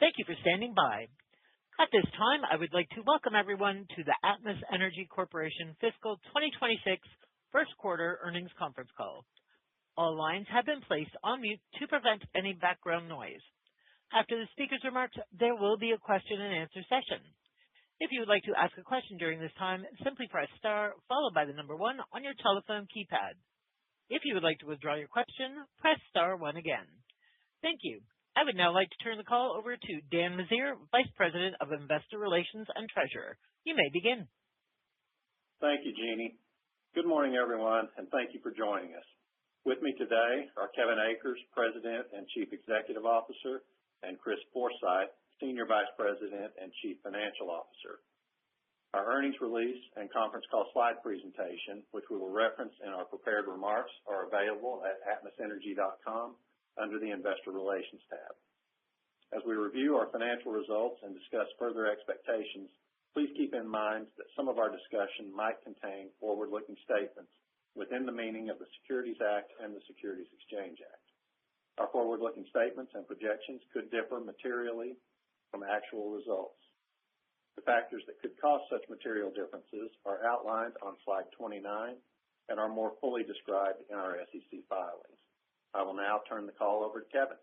Thank you for standing by. At this time, I would like to welcome everyone to the Atmos Energy Corporation Fiscal 2026 First Quarter Earnings Conference Call. All lines have been placed on mute to prevent any background noise. After the speaker's remarks, there will be a question-and-answer session. If you would like to ask a question during this time, simply press star followed by the number 1 on your telephone keypad. If you would like to withdraw your question, press star 1 again. Thank you. I would now like to turn the call over to Dan Mazier, Vice President of Investor Relations and Treasurer. You may begin. Thank you, Jeannie. Good morning, everyone, and thank you for joining us. With me today are Kevin Akers, President and Chief Executive Officer, and Chris Forsythe, Senior Vice President and Chief Financial Officer. Our earnings release and conference call slide presentation, which we will reference in our prepared remarks, are available at atmosenergy.com under the Investor Relations tab. As we review our financial results and discuss further expectations, please keep in mind that some of our discussion might contain forward-looking statements within the meaning of the Securities Act and the Securities Exchange Act. Our forward-looking statements and projections could differ materially from actual results. The factors that could cause such material differences are outlined on slide 29 and are more fully described in our SEC filings. I will now turn the call over to Kevin.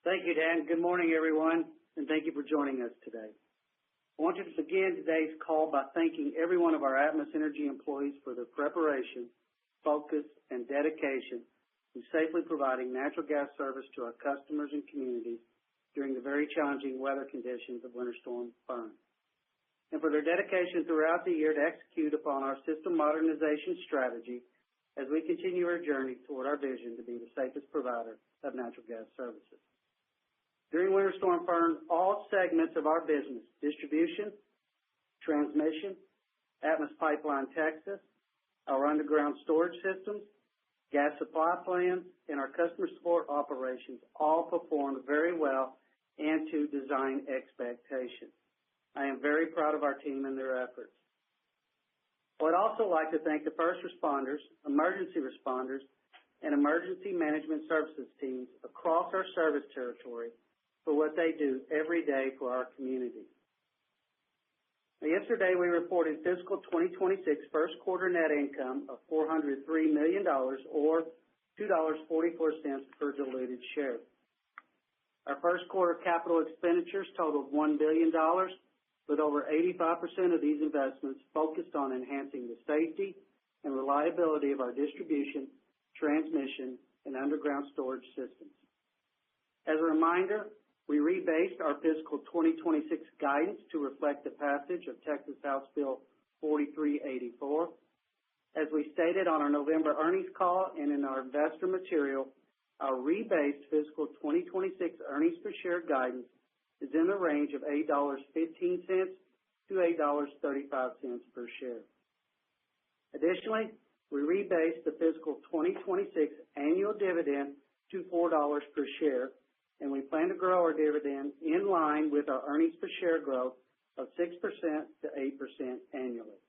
Thank you, Dan. Good morning, everyone, and thank you for joining us today. I want to begin today's call by thanking every one of our Atmos Energy employees for their preparation, focus, and dedication in safely providing natural gas service to our customers and communities during the very challenging weather conditions of Winter Storm Fern, and for their dedication throughout the year to execute upon our system modernization strategy as we continue our journey toward our vision to be the safest provider of natural gas services. During Winter Storm Fern, all segments of our business, distribution, transmission, Atmos Pipeline Texas, our underground storage systems, gas supply plans, and our customer support operations all performed very well and to design expectations. I am very proud of our team and their efforts. I would also like to thank the first responders, emergency responders, and emergency management services teams across our service territory for what they do every day for our community. Yesterday, we reported fiscal 2026 first quarter net income of $403 million or $2.44 per diluted share. Our first quarter capital expenditures totaled $1 billion, with over 85% of these investments focused on enhancing the safety and reliability of our distribution, transmission, and underground storage systems. As a reminder, we rebased our fiscal 2026 guidance to reflect the passage of Texas House Bill 4384. As we stated on our November earnings call and in our investor material, our rebased fiscal 2026 earnings per share guidance is in the range of $8.15 to $8.35 per share. Additionally, we rebased the fiscal 2026 annual dividend to $4 per share, and we plan to grow our dividend in line with our earnings per share growth of 6% to 8% annually.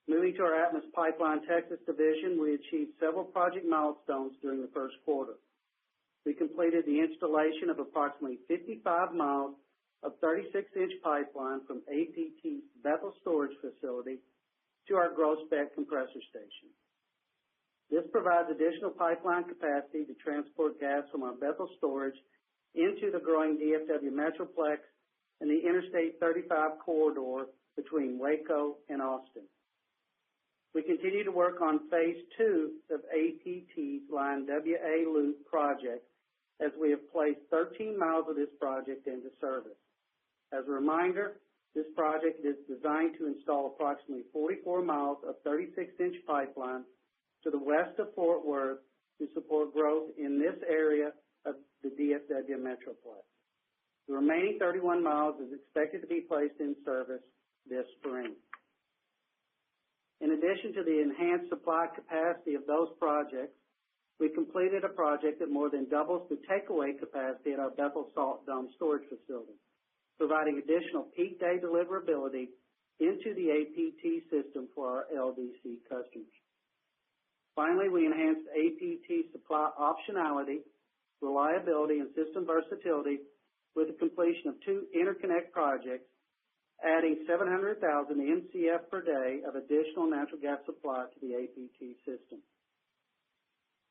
Moving to our Atmos Pipeline Texas division, we achieved several project milestones during the first quarter. We completed the installation of approximately 55 miles of 36-inch pipeline from APT's Bethel Storage Facility to our Groesbeck compressor station. This provides additional pipeline capacity to transport gas from our Bethel storage into the growing DFW Metroplex and the Interstate 35 corridor between Waco and Austin. We continue to work on Phase 2 of APT's Line WA Loop project as we have placed 13 miles of this project into service. As a reminder, this project is designed to install approximately 44 miles of 36-inch pipeline to the west of Fort Worth to support growth in this area of the DFW Metroplex. The remaining 31 miles is expected to be placed in service this spring. In addition to the enhanced supply capacity of those projects, we completed a project that more than doubles the takeaway capacity at our Bethel Salt Dome storage facility, providing additional peak day deliverability into the APT system for our LDC customers. Finally, we enhanced APT supply optionality, reliability, and system versatility with the completion of 2 interconnect projects, adding 700,000 MCF per day of additional natural gas supply to the APT system.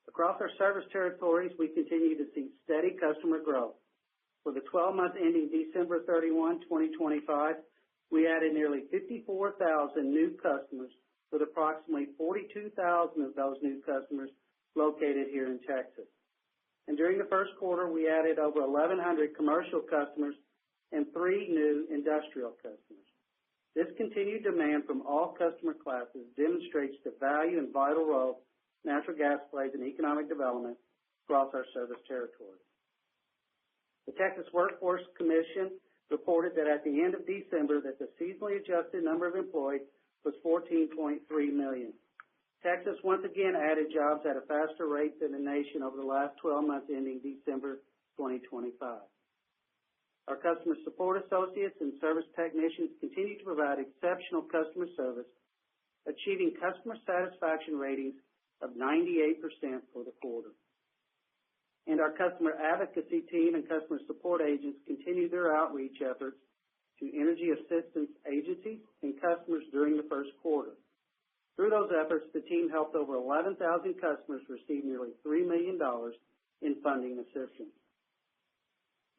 Across our service territories, we continue to see steady customer growth. For the 12 months ending December 31, 2025, we added nearly 54,000 new customers, with approximately 42,000 of those new customers located here in Texas. And during the first quarter, we added over 1,100 commercial customers and 3 new industrial customers. This continued demand from all customer classes demonstrates the value and vital role natural gas plays in economic development across our service territory. The Texas Workforce Commission reported that at the end of December that the seasonally adjusted number of employees was 14.3 million. Texas once again added jobs at a faster rate than the nation over the last 12 months ending December 2025. Our customer support associates and service technicians continue to provide exceptional customer service, achieving customer satisfaction ratings of 98% for the quarter. And our customer advocacy team and customer support agents continue their outreach efforts to energy assistance agencies and customers during the first quarter. Through those efforts, the team helped over 11,000 customers receive nearly $3 million in funding assistance.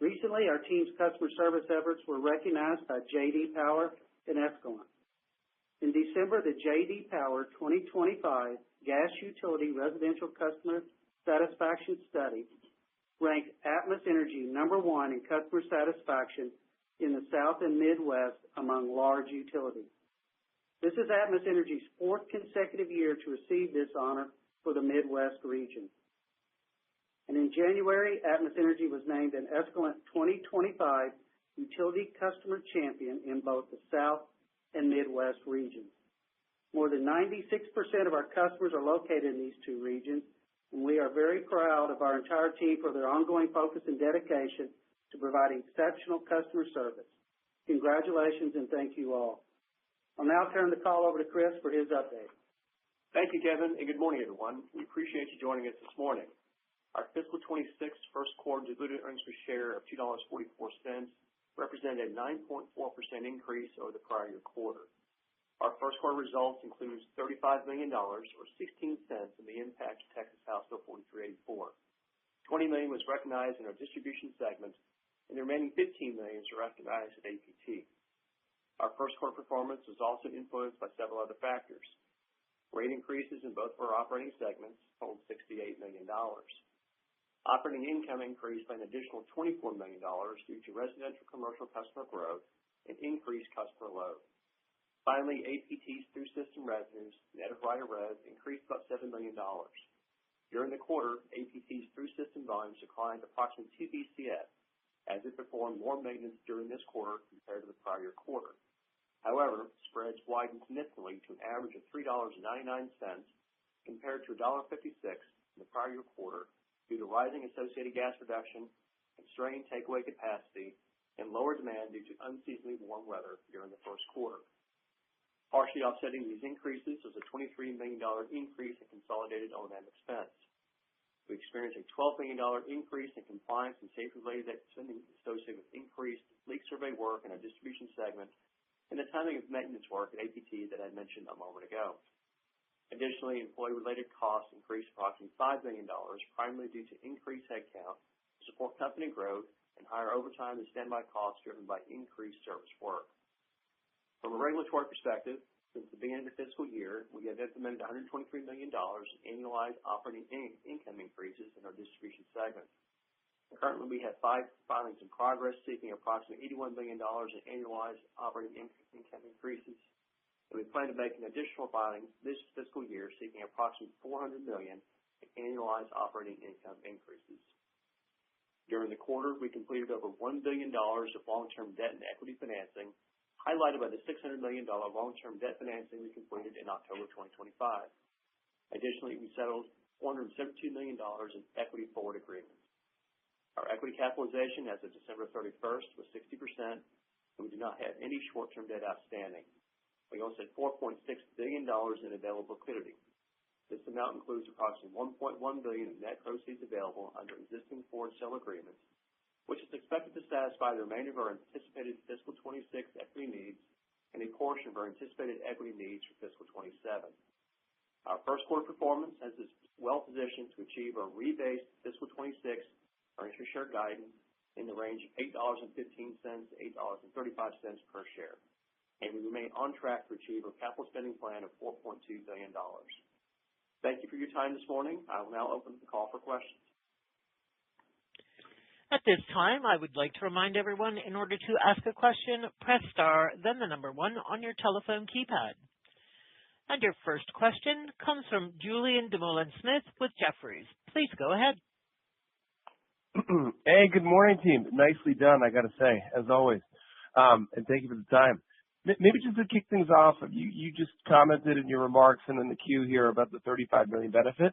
Recently, our team's customer service efforts were recognized by J.D. Power and Escalent. In December, the J.D. Power 2025 Gas Utility Residential Customer Satisfaction Study ranked Atmos Energy #1 in customer satisfaction in the South and Midwest among large utilities. This is Atmos Energy's 4th consecutive year to receive this honor for the Midwest region. And in January, Atmos Energy was named an Escalent 2025 Utility Customer Champion in both the South and Midwest regions. More than 96% of our customers are located in these 2 regions, and we are very proud of our entire team for their ongoing focus and dedication to providing exceptional customer service. Congratulations and thank you all. I'll now turn the call over to Chris for his update. Thank you, Kevin, and good morning, everyone. We appreciate you joining us this morning. Our fiscal 26 first quarter diluted earnings per share of $2.44 represented a 9.4% increase over the prior year quarter. Our first quarter results include $35 million, or 16 cents, in the impact of Texas House Bill 4384. $20 million was recognized in our distribution segment, and the remaining $15 million was recognized at APT. Our first quarter performance was also influenced by several other factors. Rate increases in both of our operating segments totaled $68 million. Operating income increased by an additional $24 million due to residential commercial customer growth and increased customer load. Finally, APT's through system revenues, net of rider rev, increased about $7 million. During the quarter, APT's through system volumes declined approximately 2 BCF as it performed more maintenance during this quarter compared to the prior year quarter. However, spreads widened significantly to an average of $3.99 compared to $1.56 in the prior year quarter due to rising associated gas production, constrained takeaway capacity, and lower demand due to unseasonably warm weather during the first quarter. Partially offsetting these increases was a $23 million increase in consolidated O&M expense. We experienced a $12 million increase in compliance and safety-related spending associated with increased leak survey work in our distribution segment and the timing of maintenance work at APT that I mentioned a moment ago. Additionally, employee-related costs increased approximately $5 million, primarily due to increased headcount to support company growth and higher overtime and standby costs driven by increased service work. From a regulatory perspective, since the beginning of the fiscal year, we have implemented $123 million in annualized operating income increases in our distribution segment. Currently, we have 5 filings in progress seeking approximately $81 million in annualized operating income increases, and we plan to make an additional filing this fiscal year seeking approximately $400 million in annualized operating income increases. During the quarter, we completed over $1 billion of long-term debt and equity financing, highlighted by the $600 million long-term debt financing we completed in October 2025. Additionally, we settled $417 million in equity forward agreements. Our equity capitalization as of December 31st was 60%, and we do not have any short-term debt outstanding. We also had $4.6 billion in available liquidity. This amount includes approximately $1.1 billion in net proceeds available under existing forward sale agreements which is expected to satisfy the remainder of our anticipated fiscal 26 equity needs and a portion of our anticipated equity needs for fiscal 27. Our first quarter performance has us well positioned to achieve our rebased fiscal 26 earnings per share guidance in the range of $8.15 to $8.35 per share. And we remain on track to achieve our capital spending plan of $4.2 billion. Thank you for your time this morning. I will now open the call for questions. At this time, I would like to remind everyone, in order to ask a question, press star, then the number 1 on your telephone keypad. And your first question comes from Julien Dumoulin-Smith with Jefferies. Please go ahead. Hey, good morning, team. Nicely done, I got to say, as always. And thank you for the time. Maybe just to kick things off, you just commented in your remarks and in the queue here about the $35 million benefit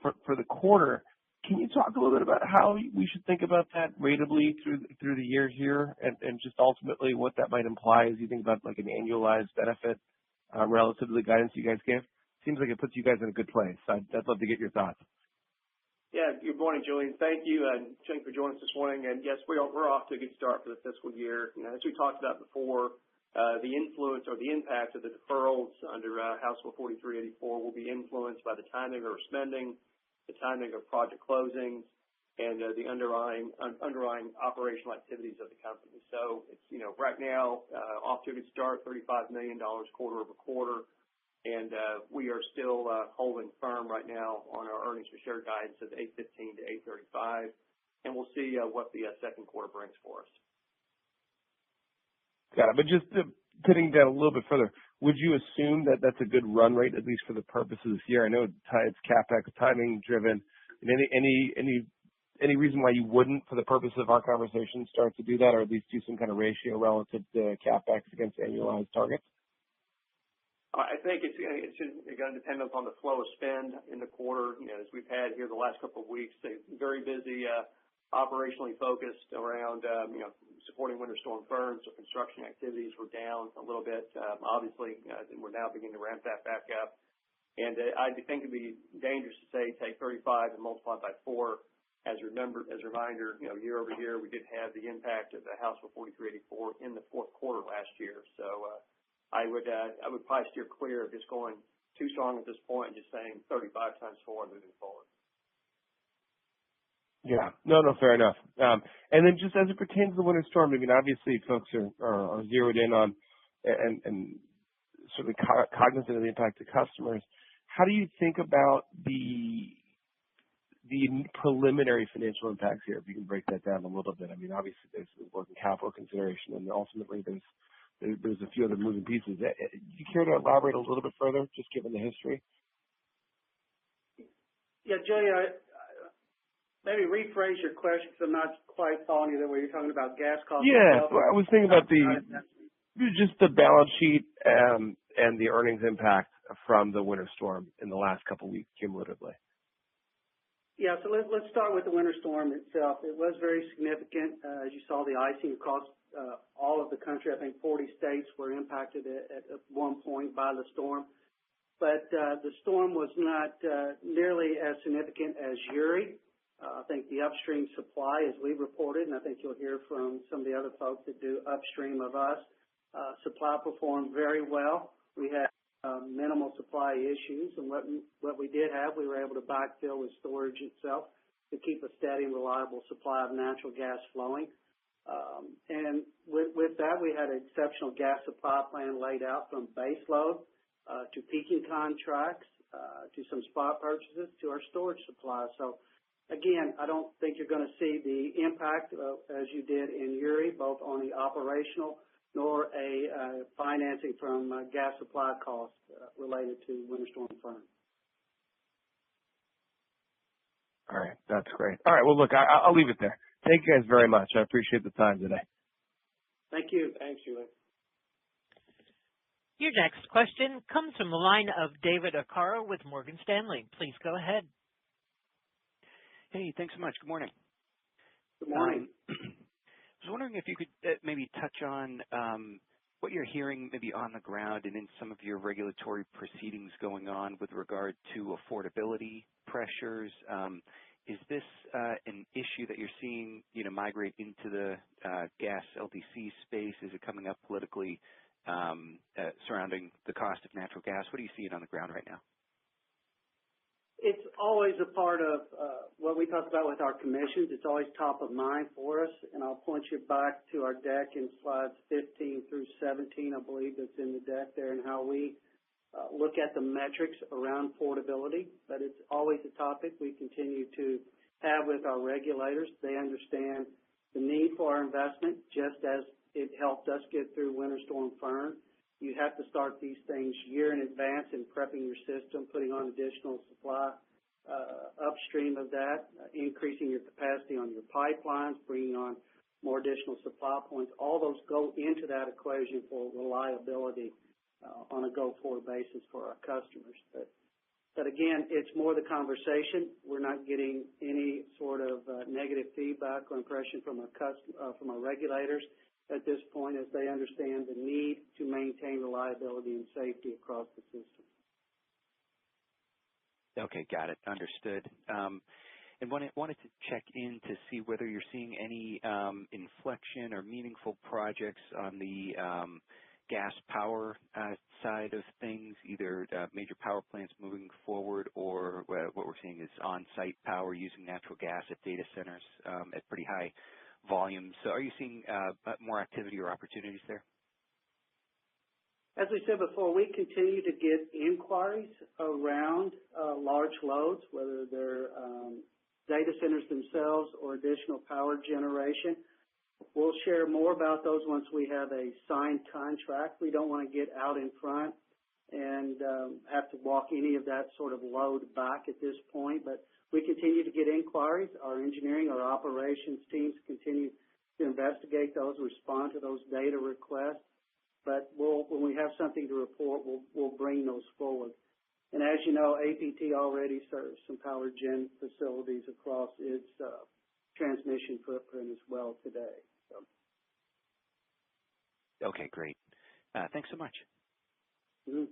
for the quarter. Can you talk a little bit about how we should think about that ratably through the year here and just ultimately what that might imply as you think about like an annualized benefit relative to the guidance you guys gave? Seems like it puts you guys in a good place. I'd love to get your thoughts. Yeah, good morning, Julian. Thank you, and thank you for joining us this morning. And yes, we're off to a good start for the fiscal year. You know, as we talked about before, the influence or the impact of the deferrals under House Bill 4384 will be influenced by the timing of our spending, the timing of project closings, and the underlying operational activities of the company. So it's, you know, right now off to a good start, $35 million quarter over quarter, and we are still holding firm right now on our earnings per share guidance of $8.15 to $8.35, and we'll see what the second quarter brings for us. Got it. But just putting that a little bit further, would you assume that that's a good run rate, at least for the purpose of this year? I know it's CapEx timing driven. Any reason why you wouldn't, for the purpose of our conversation, start to do that, or at least do some kind of ratio relative to CapEx against annualized targets? I think it's going to depend upon the flow of spend in the quarter. You know, as we've had here the last couple of weeks, very busy, operationally focused around, supporting Winter Storm Fern, so construction activities were down a little bit. Obviously, we're now beginning to ramp that back up. And I think it'd be dangerous to say take 35 and multiply by 4. As a reminder, year over year, we did have the impact of the House Bill 4384 in the fourth quarter last year. So I would probably steer clear of just going too strong at this point and just saying 35 times 4 moving forward. Yeah, no, fair enough. And then just as it pertains to the winter storm, I mean, obviously folks are zeroed in on and certainly cognizant of the impact to customers. How do you think about the preliminary financial impacts here, if you can break that down a little bit? I mean, obviously there's the working capital consideration, and ultimately there's a few other moving pieces. Do you care to elaborate a little bit further, just given the history? Yeah, Julia, maybe rephrase your question because I'm not quite following you there where you're talking about gas costs. Yeah, I was thinking about just the balance sheet and the earnings impact from the winter storm in the last couple of weeks cumulatively. Yeah, so let's start with the winter storm itself. It was very significant. As you saw, the icing across all of the country. I think 40 states were impacted at one point by the storm. But the storm was not nearly as significant as Uri. I think the upstream supply, as we reported, and I think you'll hear from some of the other folks that do upstream of us, supply performed very well. We had minimal supply issues, and what we did have, we were able to backfill with storage itself to keep a steady and reliable supply of natural gas flowing. And with that, we had an exceptional gas supply plan laid out from base load to peaking contracts to some spot purchases to our storage supply. So again, I don't think you're going to see the impact as you did in Uri, both on the operational nor a financing from gas supply costs related to Winter Storm Fern. All right, that's great. All right, well, look, I'll leave it there. Thank you guys very much. I appreciate the time today. Thank you. Thanks, Julie. Your next question comes from the line of David Arcaro with Morgan Stanley. Please go ahead. Hey, thanks so much. Good morning. Good morning. I was wondering if you could maybe touch on what you're hearing maybe on the ground and in some of your regulatory proceedings going on with regard to affordability pressures is this an issue that you're seeing, migrate into the gas LDC space? Is it coming up politically surrounding the cost of natural gas? What are you seeing on the ground right now? It's always a part of what we talk about with our commissions. It's always top of mind for us, and I'll point you back to our deck in slides 15 through 17, I believe that's in the deck there, and how we look at the metrics around affordability. But it's always a topic we continue to have with our regulators. They understand the need for our investment, just as it helped us get through Winter Storm Fern. You have to start these things year in advance in prepping your system, putting on additional supply upstream of that, increasing your capacity on your pipelines, bringing on more additional supply points. All those go into that equation for reliability on a go-forward basis for our customers. But again, it's more the conversation. We're not getting any sort of negative feedback or impression from our regulators at this point, as they understand the need to maintain reliability and safety across the system. Okay, got it. Understood. And wanted to check in to see whether you're seeing any inflection or meaningful projects on the gas power side of things, either major power plants moving forward, or what we're seeing is on-site power using natural gas at data centers at pretty high volumes. So are you seeing more activity or opportunities there? As we said before, we continue to get inquiries around large loads, whether they're data centers themselves or additional power generation. We'll share more about those once we have a signed contract. We don't want to get out in front and have to walk any of that sort of load back at this point, but we continue to get inquiries. Our engineering, our operations teams continue to investigate those, respond to those data requests. But when we have something to report, we'll bring those forward. And as you know, APT already serves some power gen facilities across its transmission footprint as well today. So. Okay, great. Thanks so much. Mm-hmm.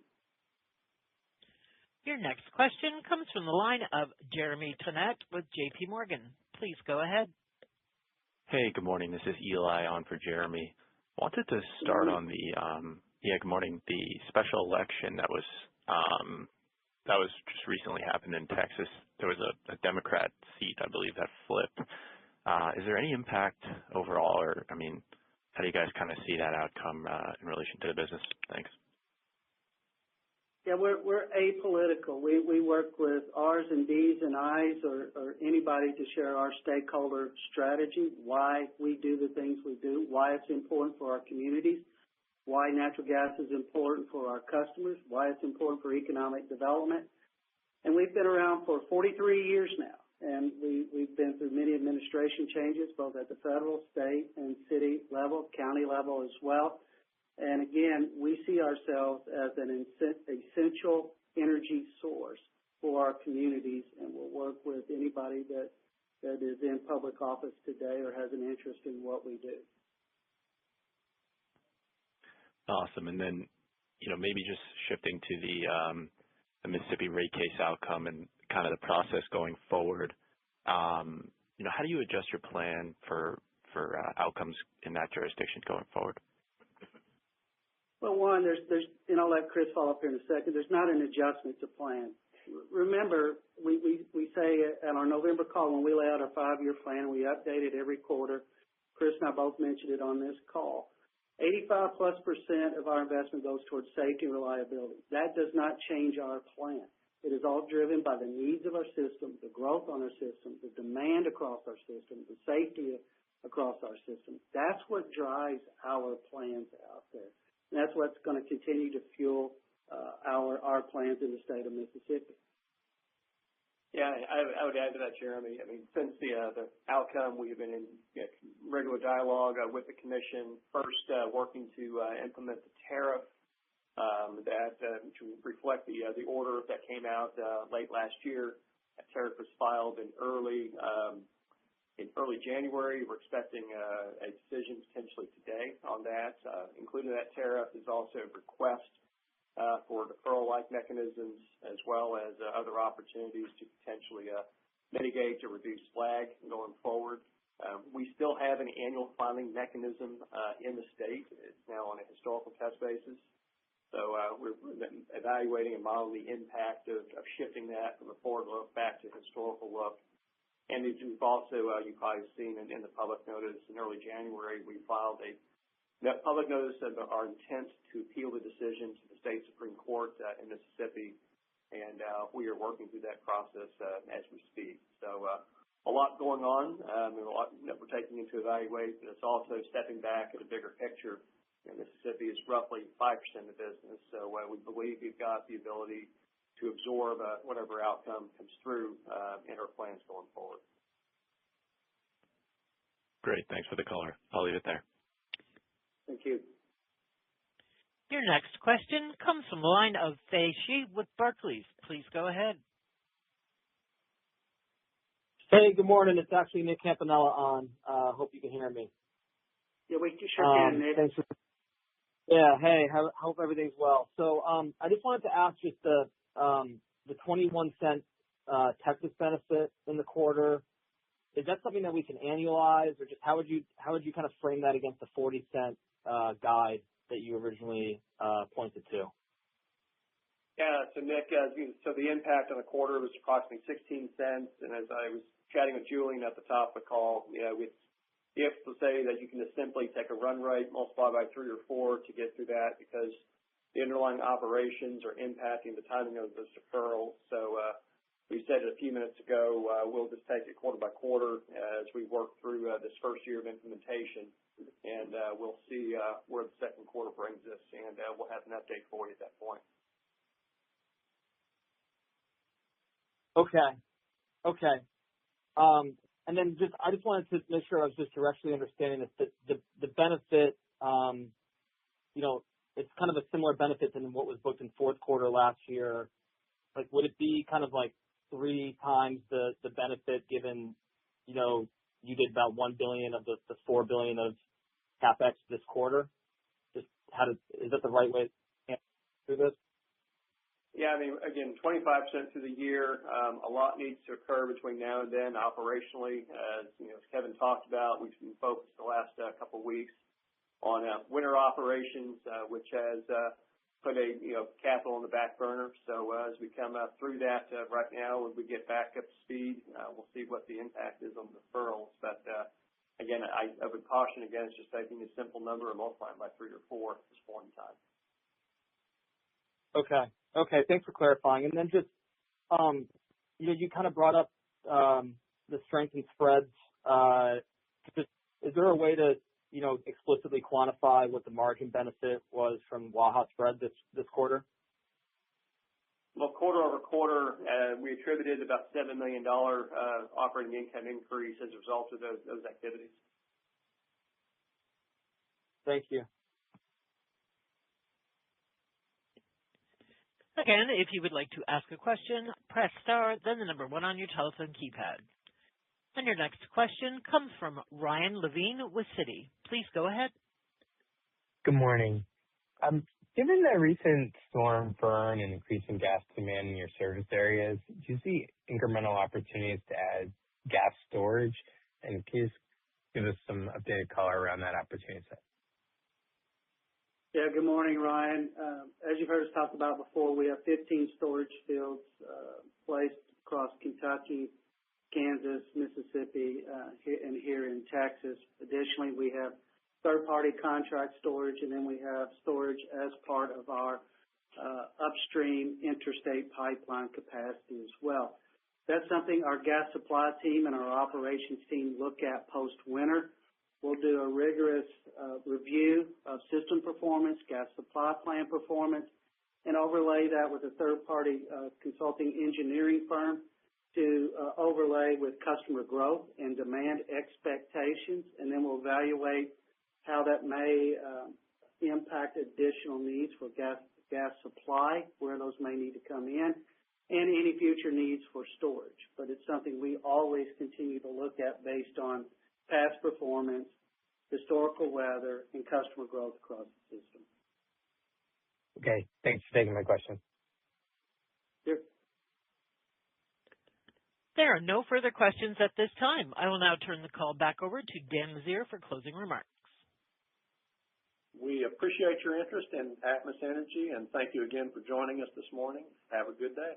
Your next question comes from the line of Jeremy Tonet with J.P. Morgan. Please go ahead. Hey, good morning. This is Eli on for Jeremy. Wanted to start on the good morning. The special election that was just recently happened in Texas. There was a Democrat seat, I believe, that flipped. Is there any impact overall, or how do you guys kind of see that outcome in relation to the business? Thanks. Yeah, we're apolitical. We work with R's and D's and I's or anybody to share our stakeholder strategy, why we do the things we do, why it's important for our communities, why natural gas is important for our customers, why it's important for economic development. And we've been around for 43 years now, and we've been through many administration changes, both at the federal, state, and city level, county level as well. And again, we see ourselves as an essential energy source for our communities, and we'll work with anybody that is in public office today or has an interest in what we do. Awesome. And then, maybe just shifting to the Mississippi rate case outcome and kind of the process going forward. How do you adjust your plan for outcomes in that jurisdiction going forward? Well, one, there's, and I'll let Chris follow up here in a second. There's not an adjustment to plan. Remember, we say at our November call when we lay out our 5-year plan, we update it every quarter. Chris and I both mentioned it on this call. 85+% of our investment goes towards safety and reliability. That does not change our plan. It is all driven by the needs of our system, the growth on our system, the demand across our system, the safety across our system. That's what drives our plans out there. And that's what's going to continue to fuel our plans in the state of Mississippi. Yeah, I would add to that, Jeremy. Since the outcome, we've been in regular dialogue with the commission. First, working to implement the tariff to reflect the order that came out late last year. That tariff was filed in early January. We're expecting a decision potentially today on that. Including that tariff is also a request for deferral-like mechanisms, as well as other opportunities to potentially mitigate or reduce lag going forward. We still have an annual filing mechanism in the state. It's now on a historical test basis. So we're evaluating and modeling the impact of shifting that from a forward look back to historical look. And as you've also, you've probably seen in the public notice in early January, we filed a public notice of our intent to appeal the decision to the state Supreme Court in Mississippi. And we are working through that process as we speak. So a lot going on, and a lot that we're taking into evaluate, but it's also stepping back at a bigger picture. Mississippi is roughly 5% of the business, so we believe we've got the ability to absorb whatever outcome comes through in our plans going forward. Great. Thanks for the color. I'll leave it there. Thank you. Your next question comes from the line of Fei Shi with Barclays. Please go ahead. Hey, good morning. It's actually Nick Campanella on. Hope you can hear me. Yeah, we sure can, Nick. Thanks. Yeah, hey, hope everything's well. So I just wanted to ask just the 21-cent Texas benefit in the quarter. Is that something that we can annualize, or just how would you kind of frame that against the 40-cent guide that you originally pointed to? Yeah, so Nick, so the impact on the quarter was approximately 16 cents, and as I was chatting with Julian at the top of the call, if to say that you can just simply take a run rate, multiply by 3 or 4 to get through that, because the underlying operations are impacting the timing of those deferrals. So we said it a few minutes ago, we'll just take it quarter by quarter as we work through this first year of implementation, and we'll see where the second quarter brings us, and we'll have an update for you at that point. Okay. And then I just wanted to make sure I was just directly understanding that the benefit, it's kind of a similar benefit than what was booked in fourth quarter last year. Like, would it be kind of like 3 times the benefit given, you did about $1 billion of the $4 billion of CapEx this quarter? Is that the right way to do this? Yeah, I mean, again, 25% through the year. A lot needs to occur between now and then operationally. As Kevin talked about, we've been focused the last couple of weeks on winter operations, which has put capital on the back burner. So as we come through that right now, as we get back up to speed, we'll see what the impact is on deferrals. But again, I would caution against just taking a simple number and multiplying by 3 or 4 at this point in time. Okay. Thanks for clarifying. And then just, you kind of brought up the strength in spreads. Is there a way to, explicitly quantify what the margin benefit was from Waha spread this quarter? Well, quarter over quarter, we attributed about $7 million operating income increase as a result of those activities. Thank you. Again, if you would like to ask a question, press star, then the number 1 on your telephone keypad. And your next question comes from Ryan Levine with Citi. Please go ahead. Good morning. Given the recent storm burn and increasing gas demand in your service areas, do you see incremental opportunities to add gas storage? And can you just give us some updated color around that opportunity set? Yeah, good morning, Ryan. As you've heard us talk about before, we have 15 storage fields placed across Kentucky, Kansas, Mississippi, and here in Texas. Additionally, we have third-party contract storage, and then we have storage as part of our upstream interstate pipeline capacity as well. That's something our gas supply team and our operations team look at post-winter. We'll do a rigorous review of system performance, gas supply plan performance, and overlay that with a third-party consulting engineering firm to overlay with customer growth and demand expectations, and then we'll evaluate how that may impact additional needs for gas supply, where those may need to come in, and any future needs for storage. But it's something we always continue to look at based on past performance, historical weather, and customer growth across the system. Okay, thanks for taking my question. Sure. There are no further questions at this time. I will now turn the call back over to Dan Meziere for closing remarks. We appreciate your interest in Atmos Energy, and thank you again for joining us this morning. Have a good day.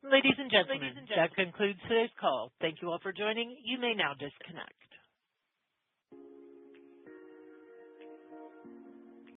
Ladies and gentlemen, that concludes today's call. Thank you all for joining. You may now disconnect.